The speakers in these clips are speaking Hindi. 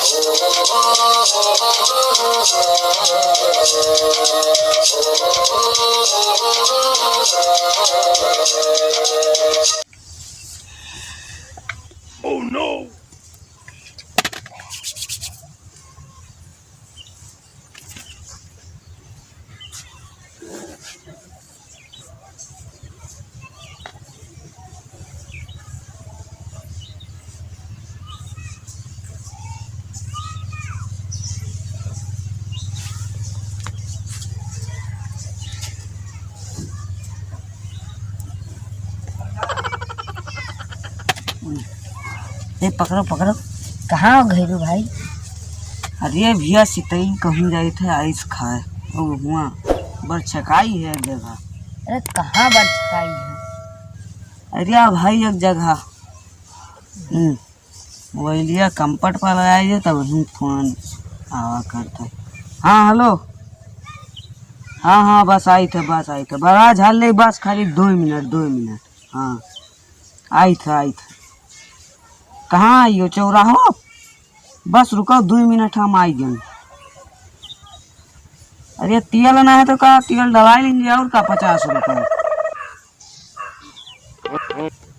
Oh no! ए पकड़ो पकड़ो। कहाँ हो घरेलू भाई? अरे भैया सितई कहीं गए थे आइस खाए ओ हुआ बर छकाई है जगह। अरे कहाँ बढ़ चुकाई है? अरे भाई एक जगह मोबाइलिया कंपट पर लगाइए तब ही फोन आवा करता। हाँ हेलो। हाँ हाँ बस आई थे बड़ा झाल नहीं बस खाली 2 मिनट। हाँ आई थे कहाँ आई हो चौराहो? बस रुको 2 मिनट हम आई गए। अरे तेल ना है तो का तेल डला लेंगे और का 50 रुपये।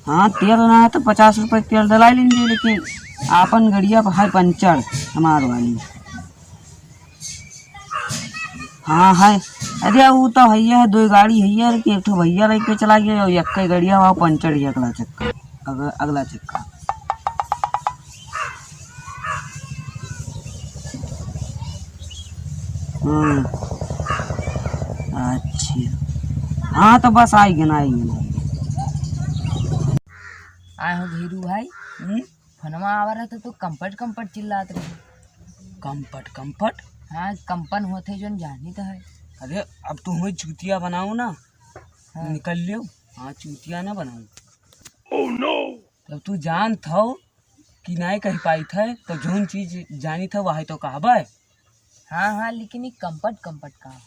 हाँ तेल ना है तो 50 रुपये तेल डला लेंगे लेकिन आपन गड़िया है पंचर हमार वाली। हाँ है अरे वो तो भैया है 2 गाड़ी है एक तो भैया रह के चला गया और एक गड़िया वहाँ पंचर ही अगला चक्का। अच्छा हाँ तो बस आई गए। आए हो घरेलू भाई? फोनमा आवा रहा था तो कंपट चिल्लात रहे। कंपट हाँ कंपन होते जो जानी तो है। अरे अब तुम ही चूतिया बनाओ ना। हाँ। निकल लियो। हाँ चूतिया ना बनाओ। Oh no! तब तू जान था कि नहीं कह पाई थे तो जोन चीज जानी था वही तो कहबे। हाँ लेकिन ये कंपट का है।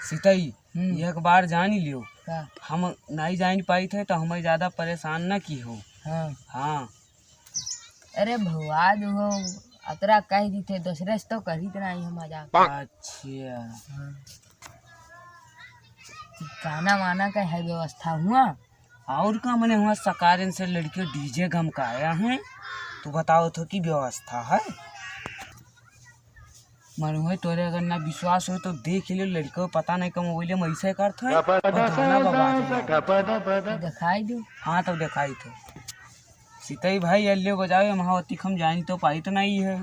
सीतई एक बार जान ही लियो। का? हम नहीं जान पाई थे तो हमें ज्यादा परेशान न की हो। हाँ अरे भुआ हो अतरा कह दी थे दूसरे से तो करी तो नहीं हम मजाक। अच्छा गाना वाना का है व्यवस्था हुआ? और का मैंने हुआ सकारें से लड़के डीजे गम का आया है तो बताओ तो की व्यवस्था है। मन हुए तोरे अगर ना विश्वास हो तो देख लियो लड़के पता नहीं कम मोबाइल में ऐसे करते दिखाई दो। हाँ तब दिखाई थे सीतई भाई अल्ले बजाओ महावती हम जानी तो पाई तो नहीं है।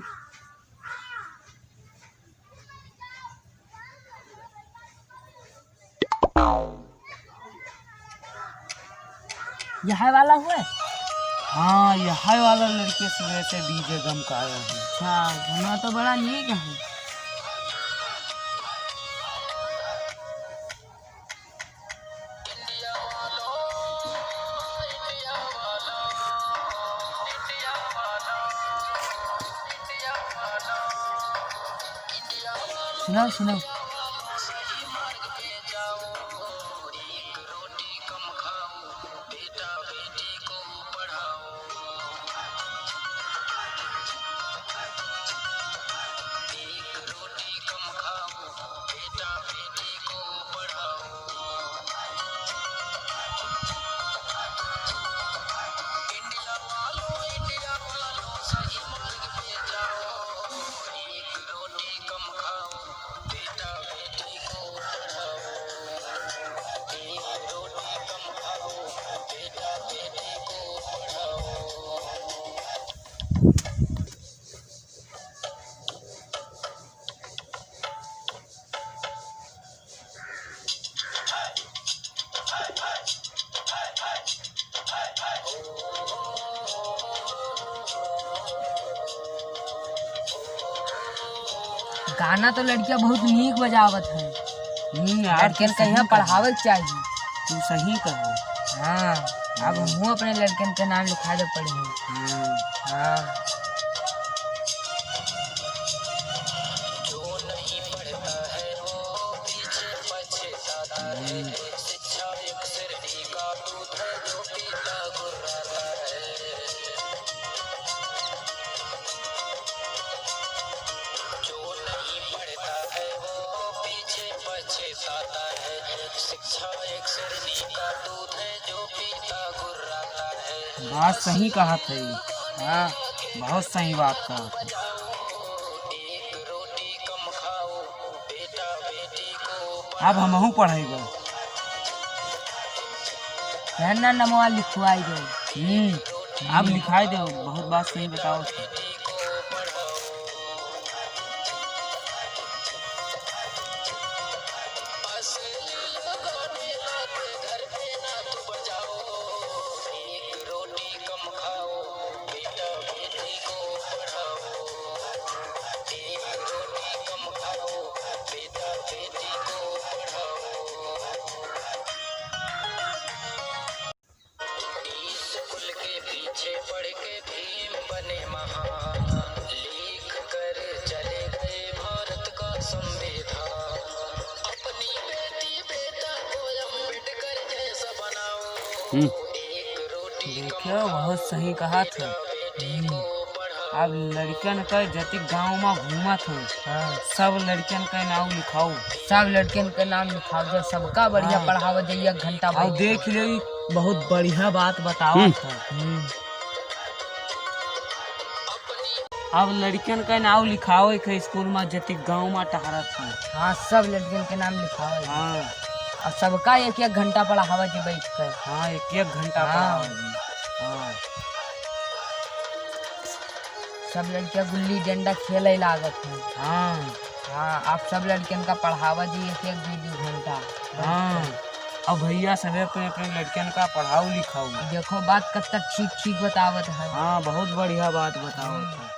यह वाला हुआ? हाँ यह वाला लड़के सुबह से डीजे गम का आया है। अच्छा घना तो बड़ा नीक है। सुनो गाना तो लड़कियां बहुत नीक बजावत है। लड़कियन के यहाँ पढ़ावे चाहिए। तू सही कहो। हाँ अब हम अपने लड़कियन के नाम लिखा दे पड़े। हाँ बात सही कहा था ये। हाँ, बहुत सही बात कहा था। अब हमहू पढ़ेगा। रहना नमवा लिखवाई दो। अब लिखाई दो, बहुत बात सही बताओ। देखियो, बहुत सही कहा था। अब लड़कियन का जति गांव में घूमत हो, सब लड़कियन का नाम लिखाओ। सब लड़कियन के नाम लिखाओ जो सबका बढ़िया पढ़ावा जाइए एक घंटा अब बैठ देख लो, बहुत बढ़िया बात बताओ था। अब लड़कियन का नाम लिखाओ एक स्कूल में जति गांव में टहरत हो। हाँ, सब लड़कियन के नाम लिखाओ। हाँ, और सबका एक एक घंटा पढ़ावा जी बैठ कर। हाँ, एक घंटा हाँ। हाँ, सब लड़कियां गुल्ली डंडा खेले लागत है। हाँ, हाँ, आप सब लड़कियन का पढ़ावा जी एक एक दो घंटा। हाँ। अब भैया सभी अपने लड़कियन का पढ़ाओ लिखाओ। देखो बात कब तक ठीक ठीक बतावत है। हाँ, बहुत बढ़िया बात बताओ था।